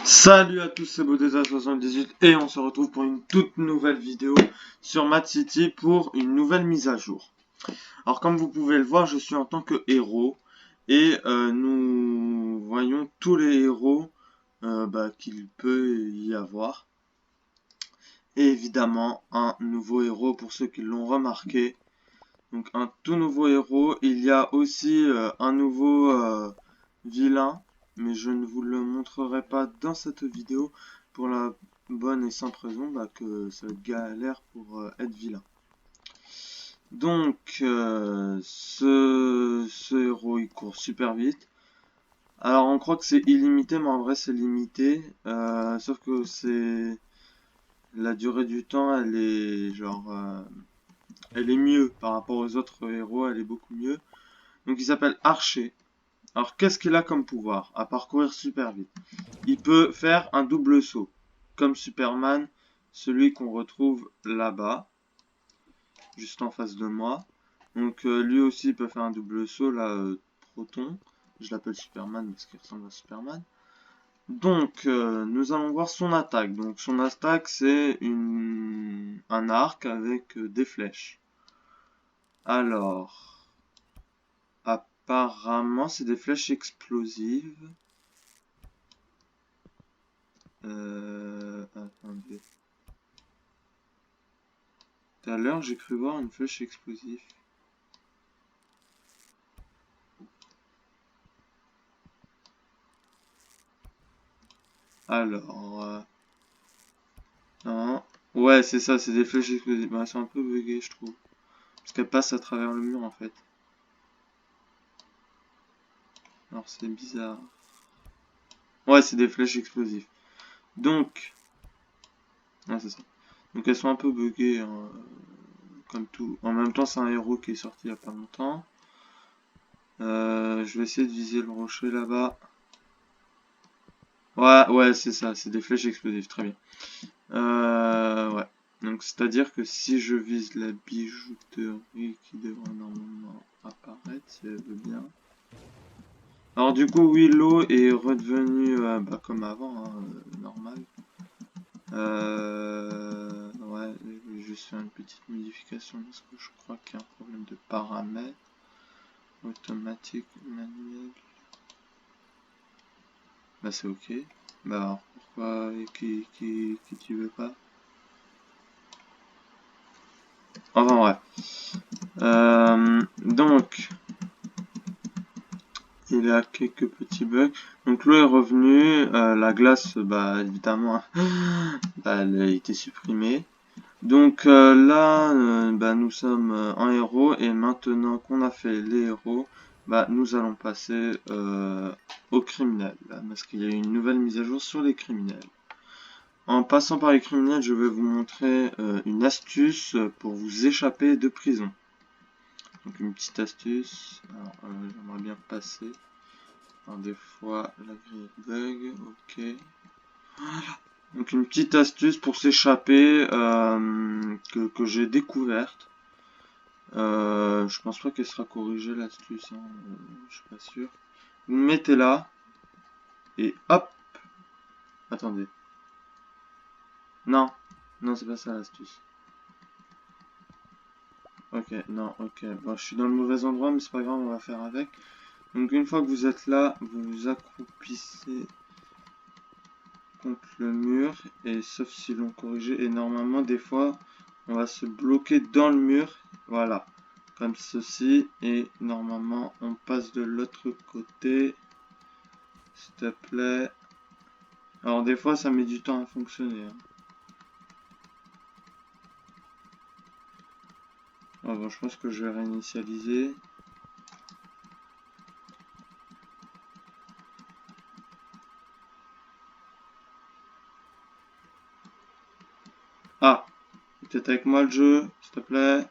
Salut à tous, c'est Bodeza78 et on se retrouve pour une toute nouvelle vidéo sur Mad City pour une nouvelle mise à jour. Alors comme vous pouvez le voir, je suis en tant que héros et nous voyons tous les héros qu'il peut y avoir. Et évidemment un nouveau héros pour ceux qui l'ont remarqué. Donc un tout nouveau héros, il y a aussi un nouveau vilain, mais je ne vous le montrerai pas dans cette vidéo pour la bonne et simple raison que ça va être galère pour être vilain. Donc ce héros il court super vite. Alors on croit que c'est illimité, mais en vrai c'est limité, sauf que c'est la durée du temps, elle est elle est mieux par rapport aux autres héros, elle est beaucoup mieux. Donc il s'appelle Archer. Alors qu'est-ce qu'il a comme pouvoir? À parcourir super vite. Il peut faire un double saut, comme Superman, celui qu'on retrouve là-bas, juste en face de moi. Donc lui aussi il peut faire un double saut, là, Proton. Je l'appelle Superman parce qu'il ressemble à Superman. Donc nous allons voir son attaque. Donc son attaque c'est un arc avec des flèches. Alors, apparemment c'est des flèches explosives. Attendez. Tout à l'heure, j'ai cru voir une flèche explosive. Alors, non. Ouais, c'est ça, c'est des flèches explosives. Bah, c'est un peu bugué, je trouve. Parce qu'elles passent à travers le mur, en fait. Alors, c'est bizarre. Ouais, c'est des flèches explosives. Donc, ah, c'est ça. Donc, elles sont un peu buggées, hein, comme tout. En même temps, c'est un héros qui est sorti il y a pas longtemps. Je vais essayer de viser le rocher là-bas. Ouais, c'est ça, c'est des flèches explosives, très bien. Ouais. Donc, c'est-à-dire que si je vise la bijouterie qui devrait normalement apparaître, si elle veut bien. Alors, du coup, Willow est redevenu comme avant, hein, normal. Ouais, je vais juste faire une petite modification parce que je crois qu'il y a un problème de paramètres. Automatique, manuel. Bah, c'est ok. Bah, alors, pourquoi qui tu veux pas? Enfin, ouais. Donc, il y a quelques petits bugs. Donc l'eau est revenue, la glace, bah évidemment, elle a été supprimée. Donc là, nous sommes en héros et maintenant qu'on a fait les héros, nous allons passer aux criminels, parce qu'il y a eu une nouvelle mise à jour sur les criminels. En passant par les criminels, je vais vous montrer une astuce pour vous échapper de prison. Donc une petite astuce, alors j'aimerais bien passer. Alors, des fois la grille bug, ok. Voilà. Donc une petite astuce pour s'échapper que j'ai découverte. Je pense pas qu'elle sera corrigée l'astuce, hein, je suis pas sûr. Vous mettez là et hop. Attendez. Non, non c'est pas ça l'astuce. Ok, non, ok. Bon, je suis dans le mauvais endroit, mais c'est pas grave, on va faire avec. Donc une fois que vous êtes là, vous vous accroupissez contre le mur, et sauf si l'on corrigé, et normalement des fois on va se bloquer dans le mur, voilà, comme ceci, et normalement on passe de l'autre côté, s'il te plaît. Alors des fois ça met du temps à fonctionner, hein. Ah bon, je pense que je vais réinitialiser. Ah, peut-être avec moi le jeu, s'il te plaît.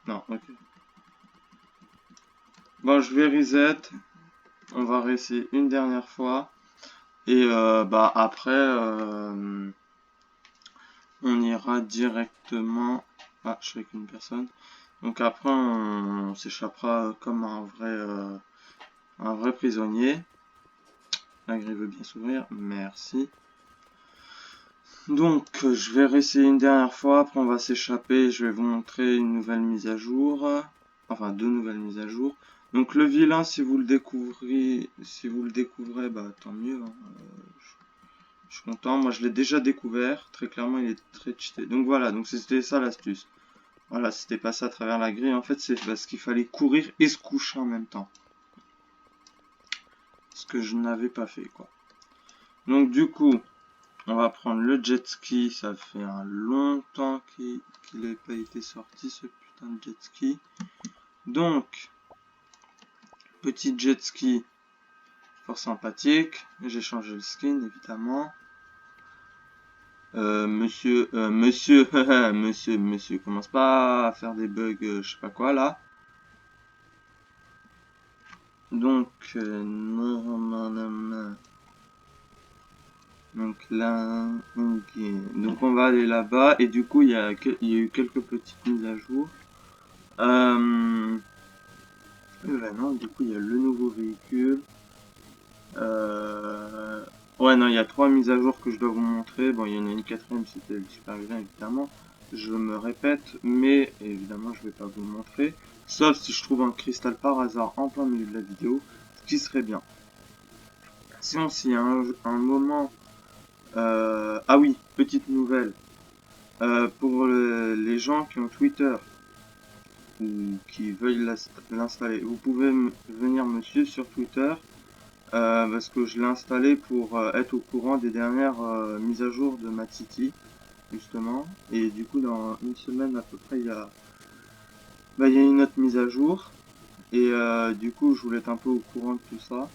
Non, ok. Bon, je vais reset. On va réessayer une dernière fois. Et après, on ira directement. Ah, je suis avec une personne. Donc après, on s'échappera comme un vrai prisonnier. La grille veut bien s'ouvrir, merci. Donc, je vais réessayer une dernière fois, après on va s'échapper, je vais vous montrer une nouvelle mise à jour. Enfin, 2 nouvelles mises à jour. Donc le vilain, si vous le découvrez, bah tant mieux, hein. Je suis content, moi je l'ai déjà découvert, très clairement il est très cheaté. Donc voilà, donc c'était ça l'astuce. Voilà, c'était passé à travers la grille, en fait c'est parce qu'il fallait courir et se coucher en même temps. Ce que je n'avais pas fait, quoi. Donc du coup, on va prendre le jet ski, ça fait un long temps qu'il n'ait pas été sorti ce putain de jet ski. Donc, petit jet ski, fort sympathique. J'ai changé le skin évidemment. Monsieur, monsieur, commence pas à faire des bugs, je sais pas quoi là. Donc, non, donc là, ok. Donc on va aller là-bas et du coup il y a eu quelques petites mises à jour. Non, du coup il y a le nouveau véhicule. Ouais, non, il y a 3 mises à jour que je dois vous montrer. Bon, il y en a une quatrième, c'était le super vilain, évidemment. Je me répète, mais évidemment, je vais pas vous le montrer. Sauf si je trouve un cristal par hasard en plein milieu de la vidéo, ce qui serait bien. Sinon, s'il y a un moment... Ah oui, petite nouvelle. Pour les gens qui ont Twitter ou qui veulent l'installer, vous pouvez venir me suivre sur Twitter. Parce que je l'ai installé pour être au courant des dernières mises à jour de Mad City, justement. Et du coup, dans une semaine à peu près, il y a une autre mise à jour. Et du coup, je voulais être un peu au courant de tout ça.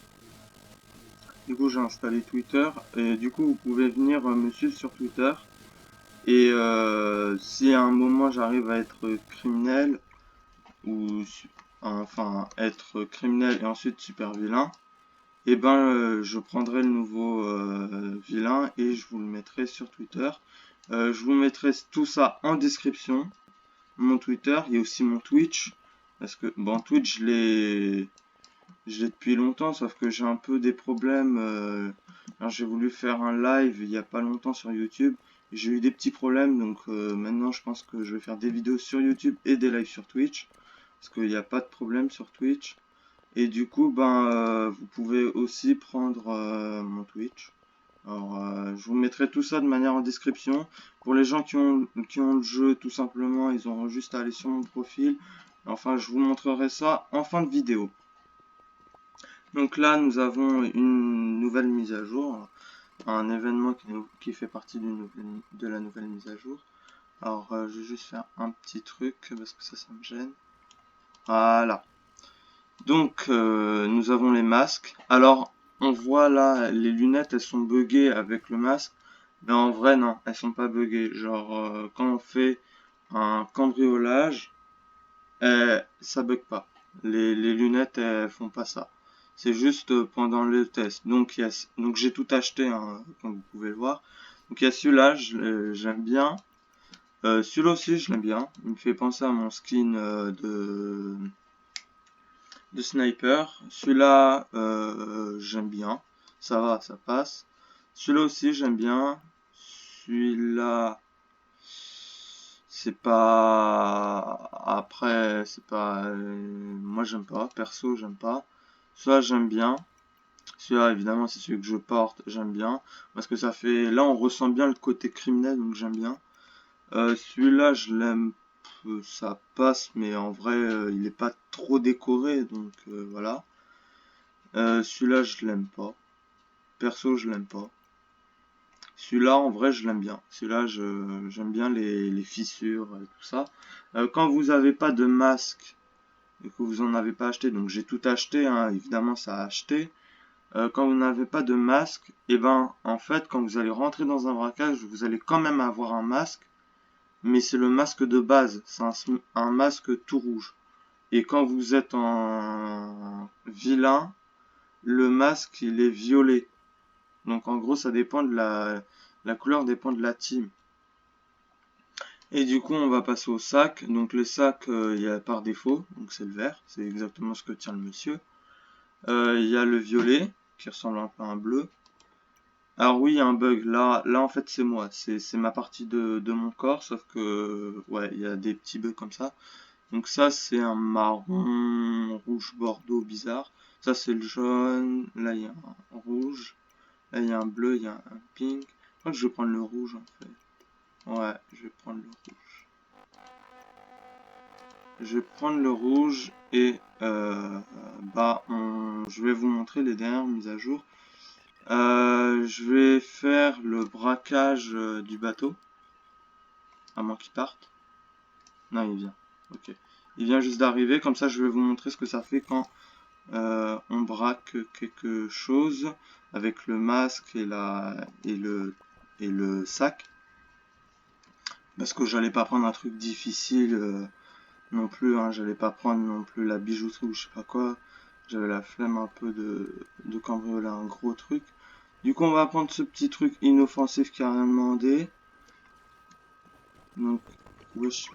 Du coup, j'ai installé Twitter. Et du coup, vous pouvez venir me suivre sur Twitter. Et si à un moment j'arrive à être criminel, ou enfin être criminel et ensuite super vilain, et ben je prendrai le nouveau vilain et je vous le mettrai sur Twitter. Je vous mettrai tout ça en description. Mon Twitter, il y a aussi mon Twitch. Parce que bon, Twitch, je l'ai depuis longtemps, sauf que j'ai un peu des problèmes. Alors j'ai voulu faire un live il y a pas longtemps sur YouTube. J'ai eu des petits problèmes, donc maintenant je pense que je vais faire des vidéos sur YouTube et des lives sur Twitch. Parce qu'il n'y a pas de problème sur Twitch. Et du coup, vous pouvez aussi prendre mon Twitch. Alors, je vous mettrai tout ça de manière en description. Pour les gens qui ont le jeu, tout simplement, ils auront juste à aller sur mon profil. Enfin, je vous montrerai ça en fin de vidéo. Donc là, nous avons une nouvelle mise à jour. Un événement qui fait partie de la nouvelle mise à jour. Alors, je vais juste faire un petit truc parce que ça me gêne. Voilà. Donc, nous avons les masques. Alors, on voit là, les lunettes, elles sont buggées avec le masque. Mais en vrai, non, elles sont pas buggées. Genre, quand on fait un cambriolage, ça bug pas. Les lunettes, elles font pas ça. C'est juste pendant le test. Donc, donc j'ai tout acheté, hein, comme vous pouvez le voir. Donc, il y a celui-là, j'aime bien. Celui-là aussi, je l'aime bien. Il me fait penser à mon skin de sniper. Celui-là, j'aime bien. Ça va, ça passe. Celui-là aussi, j'aime bien. Celui-là, c'est pas... Après, c'est pas... moi, j'aime pas. Perso, j'aime pas. Celui-là, j'aime bien. Celui-là, évidemment, c'est celui que je porte. J'aime bien. Parce que ça fait... Là, on ressent bien le côté criminel, donc j'aime bien. Celui-là, je l'aime, ça passe, mais en vrai, il est pas trop décoré, donc voilà. Celui-là, je l'aime pas. Perso, je l'aime pas. Celui-là, en vrai, je l'aime bien. Celui-là, j'aime bien les fissures et tout ça. Quand vous avez pas de masque et que vous en avez pas acheté, donc j'ai tout acheté, hein, évidemment, ça a acheté. Quand vous n'avez pas de masque, et ben, en fait, quand vous allez rentrer dans un braquage, vous allez quand même avoir un masque. Mais c'est le masque de base, c'est un masque tout rouge. Et quand vous êtes en vilain, le masque il est violet. Donc en gros ça dépend de la couleur dépend de la team. Et du coup on va passer au sac. Donc le sac il y a par défaut, donc c'est le vert, c'est exactement ce que tient le monsieur. Il y a le violet. qui ressemble un peu à un bleu. Alors oui, il y a un bug. Là en fait, c'est moi. C'est ma partie de mon corps, sauf que, ouais, il y a des petits bugs comme ça. Donc ça, c'est un marron, rouge, bordeaux bizarre. Ça, c'est le jaune. Là, il y a un rouge. Là, il y a un bleu, il y a un pink. Je crois que je vais prendre le rouge, en fait. Ouais, je vais prendre le rouge. Je vais prendre le rouge et je vais vous montrer les dernières mises à jour. Je vais faire le braquage du bateau. À moins qu'il parte. Non, il vient. Ok. Il vient juste d'arriver. Comme ça, je vais vous montrer ce que ça fait quand on braque quelque chose avec le masque et le sac. Parce que j'allais pas prendre un truc difficile non plus. Hein. J'allais pas prendre non plus la bijouterie ou je sais pas quoi. J'avais la flemme un peu de cambrioler un gros truc. Du coup, on va prendre ce petit truc inoffensif qui a rien demandé. Donc, wesh.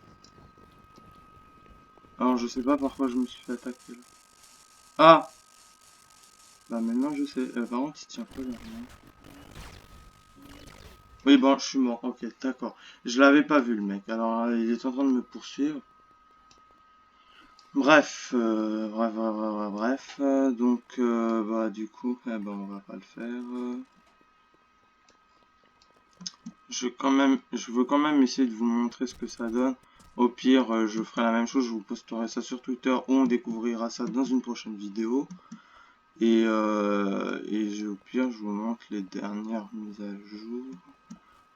Alors, je sais pas pourquoi je me suis fait attaquer là. Ah! Bah, maintenant je sais. Par contre, il tient pas là. Oui, bon, je suis mort. Ok, d'accord. Je l'avais pas vu le mec. Alors, il est en train de me poursuivre. Bref, bref. Donc, bah, du coup, eh ben, on va pas le faire. Je veux quand même essayer de vous montrer ce que ça donne. Au pire, je ferai la même chose, je vous posterai ça sur Twitter ou on découvrira ça dans une prochaine vidéo. Et au pire, je vous montre les dernières mises à jour.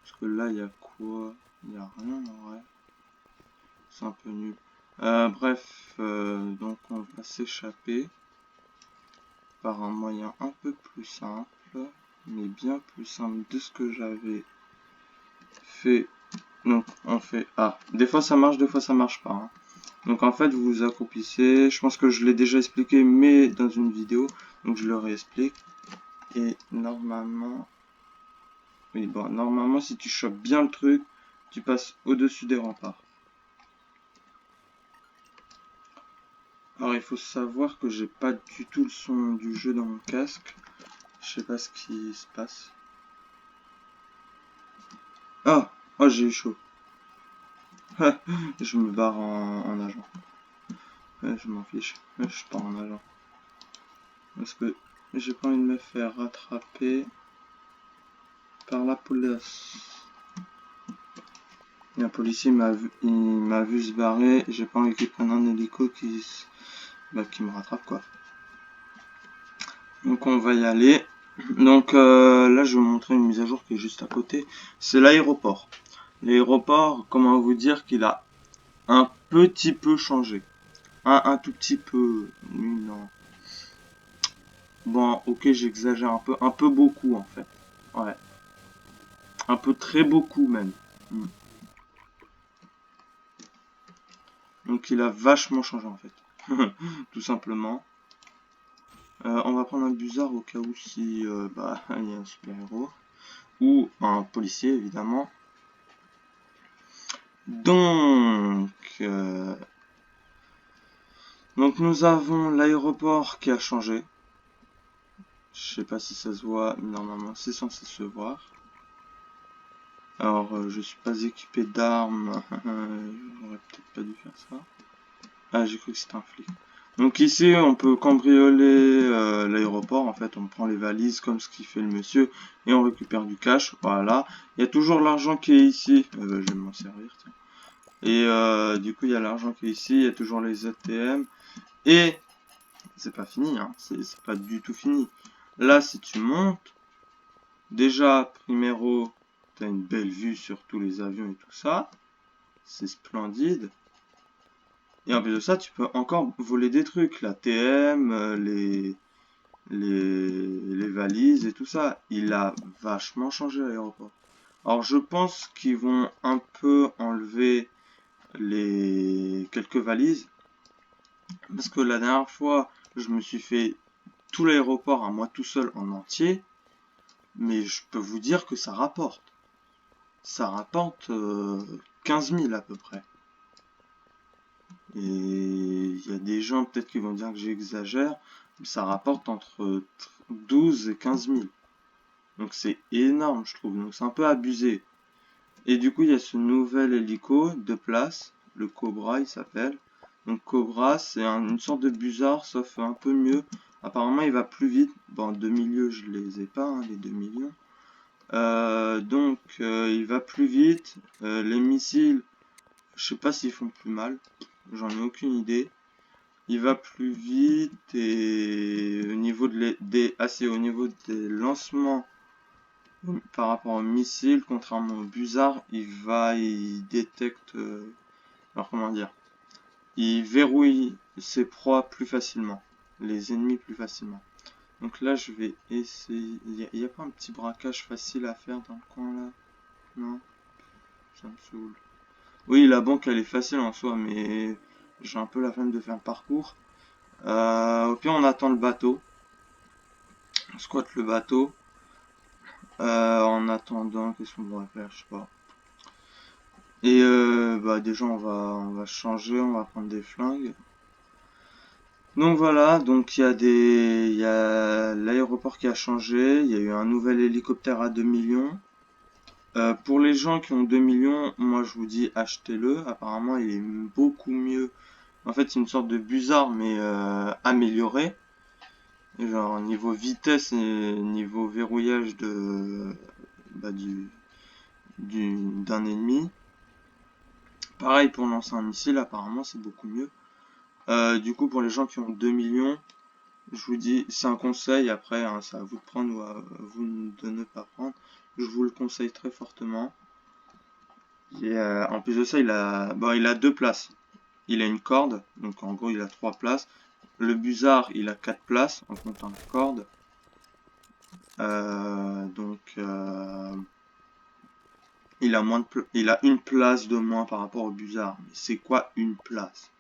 Parce que là, il y a quoi? Il n'y a rien en vrai. C'est un peu nul. Bref, donc on va s'échapper par un moyen un peu plus simple, mais bien plus simple de ce que j'avais fait. Donc on fait des fois ça marche, des fois ça marche pas. Hein. Donc en fait vous vous accroupissez. Je pense que je l'ai déjà expliqué, mais dans une vidéo, donc je le réexplique. Et normalement, oui bon, normalement si tu chopes bien le truc, tu passes au-dessus des remparts. Alors il faut savoir que j'ai pas du tout le son du jeu dans mon casque. Je sais pas ce qui se passe. Ah, oh j'ai eu chaud. Je me barre en agent. Je m'en fiche. Je pars en agent. Parce que j'ai pas envie de me faire rattraper par la police. Et un policier il m'a vu se barrer. J'ai pas envie qu'il prenne un hélico qui me rattrape quoi. Donc on va y aller. Donc là je vais vous montrer une mise à jour qui est juste à côté. C'est l'aéroport. L'aéroport, comment vous dire qu'il a un petit peu changé. Un tout petit peu. Non. Bon, ok, j'exagère un peu beaucoup en fait. Ouais. Un peu très beaucoup même. Donc il a vachement changé en fait. Tout simplement. On va prendre un buzzard au cas où si il y a un super-héros. Ou un policier évidemment. Donc, nous avons l'aéroport qui a changé. Je sais pas si ça se voit, mais normalement c'est censé se voir. Alors je suis pas équipé d'armes, j'aurais peut-être pas dû faire ça. Ah j'ai cru que c'était un flic. Donc ici on peut cambrioler l'aéroport, en fait on prend les valises comme ce qu'il fait le monsieur et on récupère du cash, voilà. Il y a toujours l'argent qui est ici, je vais m'en servir tiens. Et du coup il y a l'argent qui est ici, il y a toujours les ATM. Et c'est pas fini, hein. C'est pas du tout fini. Là, si tu montes, déjà, primero, t'as une belle vue sur tous les avions et tout ça. C'est splendide. Et en plus de ça, tu peux encore voler des trucs. La TM, les valises et tout ça. Il a vachement changé l'aéroport. Alors, je pense qu'ils vont un peu enlever les quelques valises. Parce que la dernière fois, je me suis fait tout l'aéroport à moi tout seul en entier, mais je peux vous dire que ça rapporte. Ça rapporte 15 000 à peu près. Et il y a des gens peut-être qui vont dire que j'exagère, mais ça rapporte entre 12 et 15 000. Donc c'est énorme, je trouve. Donc c'est un peu abusé. Et du coup, il y a ce nouvel hélico de place, le Cobra, il s'appelle. Donc Cobra, c'est une sorte de busard, sauf un peu mieux. Apparemment, il va plus vite. Bon, 2 milieux, je les ai pas, hein, les 2 millions. Il va plus vite. Les missiles, je sais pas s'ils font plus mal. J'en ai aucune idée. Il va plus vite et au niveau au niveau des lancements par rapport aux missiles, contrairement au busard, il détecte, alors comment dire, il verrouille ses proies plus facilement, les ennemis plus facilement. Donc là, je vais essayer. Il y a pas un petit braquage facile à faire dans le coin là? Non, ça me saoule. Oui, la banque elle est facile en soi, mais j'ai un peu la flemme de faire le parcours. Au pire, on attend le bateau. On squatte le bateau. En attendant, qu'est-ce qu'on pourrait faire? Je sais pas. Et déjà, on va changer, on va prendre des flingues. Donc voilà, donc il y a l'aéroport qui a changé. Il y a eu un nouvel hélicoptère à 2 millions. Pour les gens qui ont 2 millions, moi je vous dis achetez-le. Apparemment, il est beaucoup mieux. En fait, c'est une sorte de busard, mais amélioré. Genre niveau vitesse et niveau verrouillage bah, d'un ennemi. Pareil pour lancer un missile, apparemment c'est beaucoup mieux. Du coup pour les gens qui ont 2 millions, je vous dis c'est un conseil, après hein, c'est à vous de prendre ou à vous de ne pas prendre. Je vous le conseille très fortement. Et en plus de ça, il a 2 places. Il a une corde, donc en gros il a 3 places. Le busard il a 4 places en comptant la corde. Il a une place de moins par rapport au busard. Mais c'est quoi une place?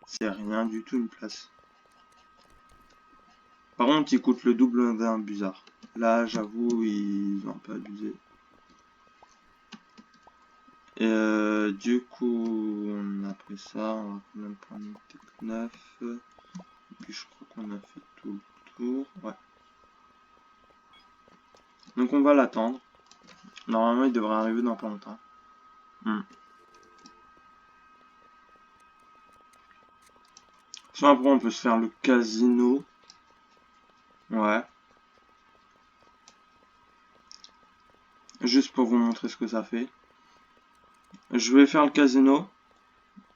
C'est rien du tout une place. Par contre, il coûte le double d'un busard. Là, j'avoue, ils ont un peu abusé. Et du coup, on a pris ça. On va quand même prendre une Tech 9. Et puis, je crois qu'on a fait tout le tour. Ouais. Donc, on va l'attendre. Normalement, il devrait arriver dans pas longtemps. Sinon, après, on peut se faire le casino. Ouais. Juste pour vous montrer ce que ça fait. Je vais faire le casino.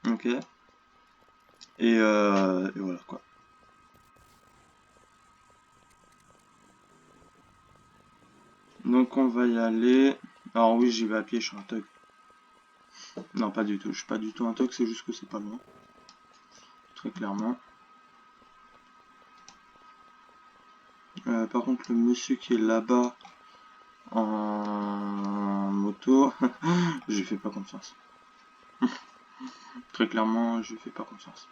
Ok. Et voilà quoi. Donc on va y aller. Alors oui, j'y vais à pied, je suis un thug. Non, pas du tout. Je suis pas du tout un thug, c'est juste que c'est pas loin. Très clairement. Par contre, le monsieur qui est là-bas en moto, je lui fais pas confiance. Très clairement, je lui fais pas confiance.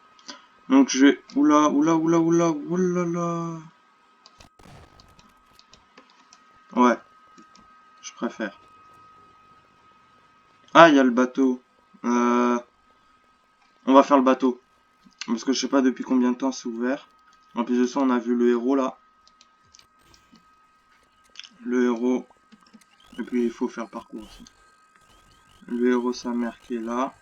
Donc je vais... Oula, oula, oula, oula, oulala. Ouais, je préfère. Ah, il y a le bateau. On va faire le bateau. Parce que je sais pas depuis combien de temps c'est ouvert. En plus de ça, on a vu le héros là. Le héros. Et puis il faut faire le parcours aussi. Le héros sa mère qui est là.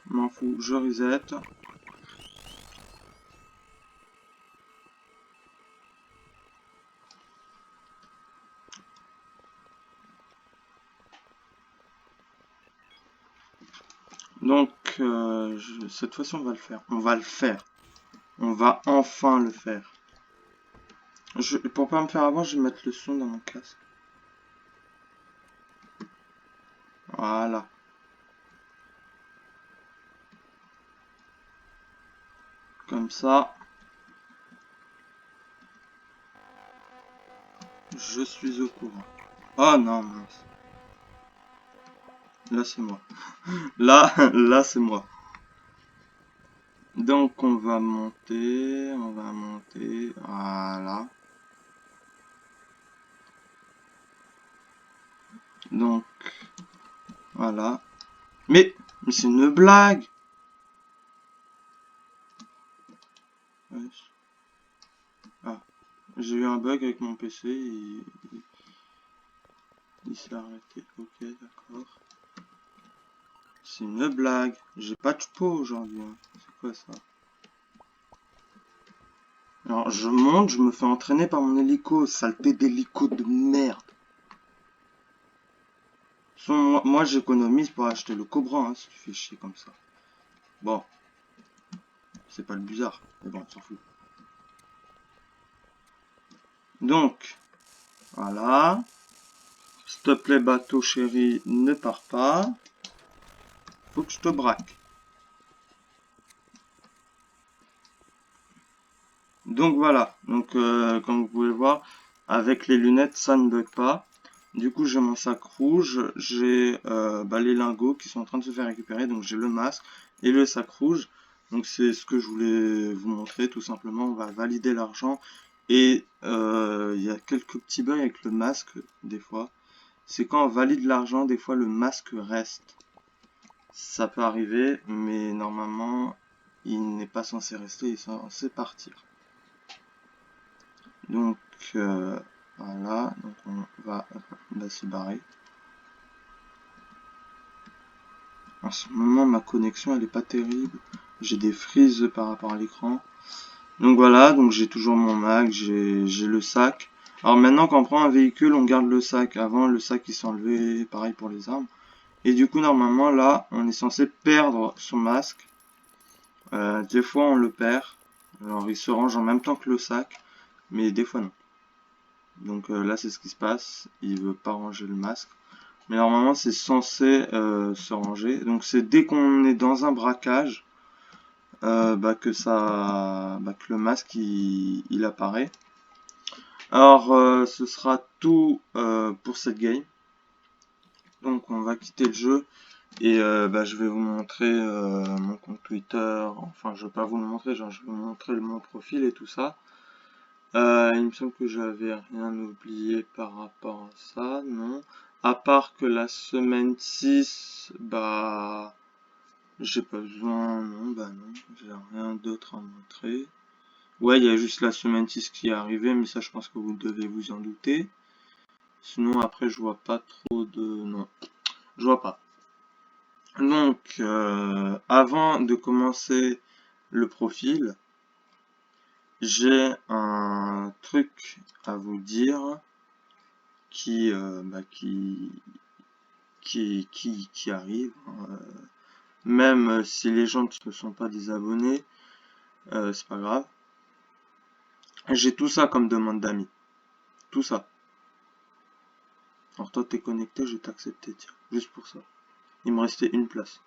M'en fous, je reset. Donc cette fois-ci on va le faire. On va le faire. On va enfin le faire. Pour pas me faire avoir, je vais mettre le son dans mon casque. Voilà. Comme ça. Je suis au courant. Oh non, mince. Là c'est moi. Là c'est moi. Donc on va monter. Voilà. Donc Voilà. Mais c'est une blague. Ah, j'ai eu un bug avec mon PC, il s'est arrêté. Ok, d'accord. C'est une blague. J'ai pas de pot aujourd'hui. Hein. C'est quoi ça? Alors, je monte, je me fais entraîner par mon hélico. Saleté d'hélico de merde. Moi j'économise pour acheter le Cobra, hein, si tu fais chier comme ça. Bon, c'est pas le bizarre. Mais bon, on s'en fout. Donc, voilà. S'il te plaît, bateau chéri, ne pars pas. Faut que je te braque. Donc voilà, donc comme vous pouvez voir, avec les lunettes, ça ne bug pas. Du coup, j'ai mon sac rouge, j'ai les lingots qui sont en train de se faire récupérer, donc j'ai le masque et le sac rouge. Donc c'est ce que je voulais vous montrer, tout simplement, on va valider l'argent. Et il y a quelques petits bugs avec le masque, des fois. C'est quand on valide l'argent, des fois le masque reste. Ça peut arriver, mais normalement, il n'est pas censé rester, il est censé partir. Donc voilà, donc on va se barrer. En ce moment ma connexion elle est pas terrible. J'ai des frises par rapport à l'écran. Donc voilà, donc j'ai toujours mon Mac, j'ai le sac. Alors maintenant quand on prend un véhicule on garde le sac. Avant le sac il s'enlevait, pareil pour les armes. Et du coup normalement là on est censé perdre son masque. Des fois on le perd. Alors il se range en même temps que le sac. Mais des fois non. Donc là c'est ce qui se passe, il veut pas ranger le masque. Mais normalement c'est censé se ranger. Donc c'est dès qu'on est dans un braquage que le masque il apparaît. Alors ce sera tout pour cette game. Donc on va quitter le jeu et je vais vous montrer mon compte Twitter. Enfin je vais pas vous le montrer, genre je vais vous montrer mon profil et tout ça. Il me semble que j'avais rien oublié par rapport à ça, non. À part que la semaine 6, j'ai pas besoin, non, j'ai rien d'autre à montrer. Ouais, il y a juste la semaine 6 qui est arrivée, mais ça je pense que vous devez vous en douter. Sinon après je vois pas trop de... Non, je vois pas. Donc, avant de commencer le profil, j'ai un truc à vous dire qui, qui arrive. Hein. Même si les gens ne sont pas des abonnés, c'est pas grave. J'ai tout ça comme demande d'amis. Tout ça. Alors toi t'es connecté, je vais t'accepter, tiens. Juste pour ça. Il me restait une place.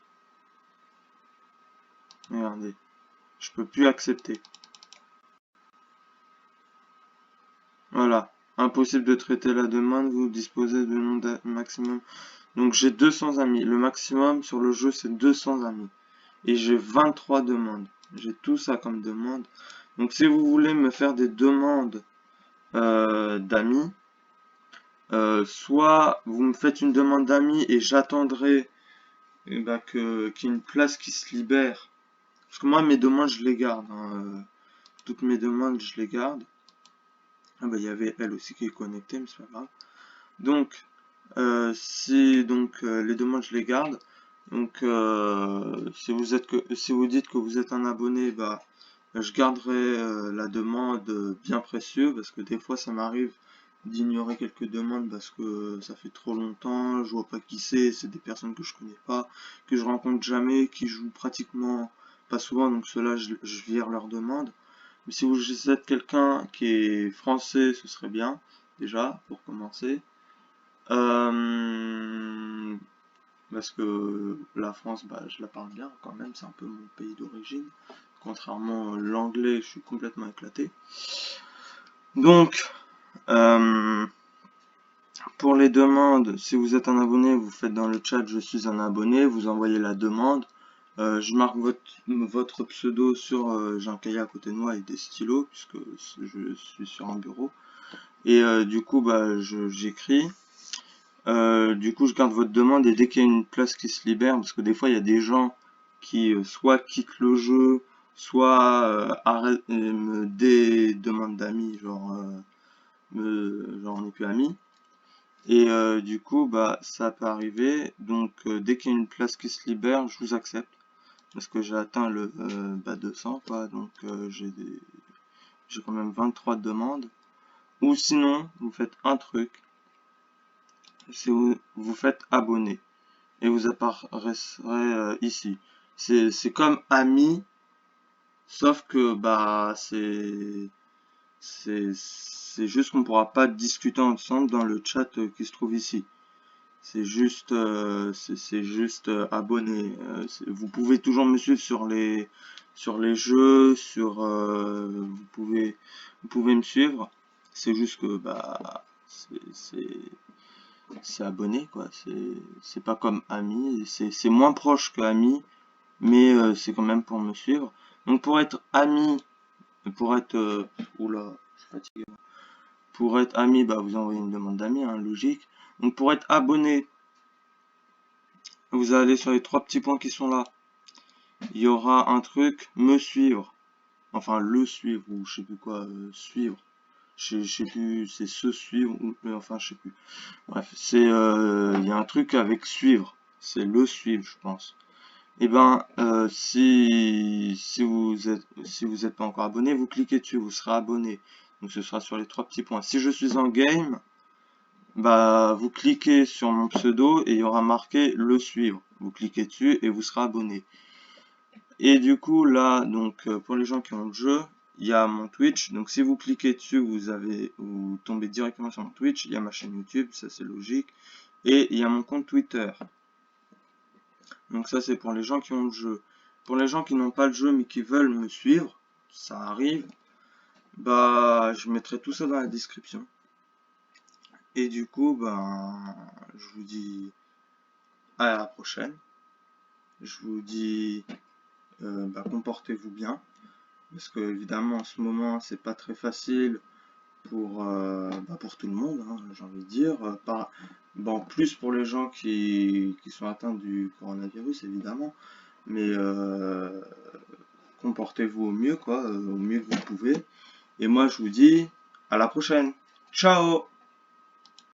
Regardez. Je peux plus accepter. Voilà. Impossible de traiter la demande, vous disposez de nombre maximum. Donc j'ai 200 amis. Le maximum sur le jeu c'est 200 amis. Et j'ai 23 demandes. J'ai tout ça comme demande. Donc si vous voulez me faire des demandes d'amis, soit vous me faites une demande d'amis et j'attendrai qu'il y ait une place qui se libère. Parce que moi mes demandes je les garde. Hein. Toutes mes demandes je les garde. Ah il y avait elle aussi qui est connectée, mais c'est pas grave. Donc si les demandes je les garde. Donc si vous dites que vous êtes un abonné, je garderai la demande bien précieux parce que des fois ça m'arrive d'ignorer quelques demandes parce que ça fait trop longtemps, je vois pas qui c'est des personnes que je connais pas, que je rencontre jamais, qui jouent pratiquement pas souvent, donc ceux-là je vire leurs demandes. Mais si vous êtes quelqu'un qui est français, ce serait bien, déjà, pour commencer. Euh, Parce que la France, je la parle bien quand même, c'est un peu mon pays d'origine. Contrairement à l'anglais, je suis complètement éclaté. Donc, pour les demandes, si vous êtes un abonné, vous faites dans le chat je suis un abonné, vous envoyez la demande. Je marque votre pseudo sur, j'ai un cahier à côté de moi avec des stylos, puisque je suis sur un bureau. Et du coup, j'écris. Du coup, je garde votre demande et dès qu'il y a une place qui se libère, parce que des fois, il y a des gens qui soit quittent le jeu, soit me demandent d'amis, genre on n'est plus amis. Et du coup, bah ça peut arriver. Donc dès qu'il y a une place qui se libère, je vous accepte parce que j'ai atteint le 200 quoi. Donc j'ai quand même 23 demandes. Ou sinon, vous faites un truc, c'est vous faites abonner et vous apparaîtrez ici. C'est comme ami, sauf que bah c'est juste qu'on pourra pas discuter ensemble dans le chat qui se trouve ici. C'est juste abonné. Vous pouvez toujours me suivre sur les jeux, vous pouvez me suivre. C'est juste que bah c'est abonné quoi. C'est pas comme ami. C'est moins proche que ami, mais c'est quand même pour me suivre. Donc pour être ami, pour être oula, je suis fatigué. Pour être ami, bah vous envoyez une demande d'amis, hein, logique. Donc pour être abonné, vous allez sur les trois petits points qui sont là. Il y aura un truc, me suivre. Enfin, le suivre, ou je sais plus quoi, suivre. Je sais plus, c'est se suivre, ou, enfin, je sais plus. Bref, il y a un truc avec suivre. C'est le suivre, je pense. Et ben, si vous êtes pas encore abonné, vous cliquez dessus, vous serez abonné. Donc ce sera sur les trois petits points. Si je suis en game, bah vous cliquez sur mon pseudo et il y aura marqué le suivre. Vous cliquez dessus et vous serez abonné. Et du coup là, donc pour les gens qui ont le jeu, il y a mon Twitch. Donc si vous cliquez dessus, vous tombez directement sur mon Twitch. Il y a ma chaîne YouTube, ça c'est logique. Et il y a mon compte Twitter. Donc ça c'est pour les gens qui ont le jeu. Pour les gens qui n'ont pas le jeu mais qui veulent me suivre, ça arrive. Bah je mettrai tout ça dans la description. Et du coup, ben je vous dis à la prochaine. Je vous dis comportez-vous bien. Parce que évidemment en ce moment c'est pas très facile pour tout le monde, hein, j'ai envie de dire. Bon, plus pour les gens qui sont atteints du coronavirus évidemment, mais comportez-vous au mieux quoi, au mieux que vous pouvez. Et moi je vous dis à la prochaine. Ciao!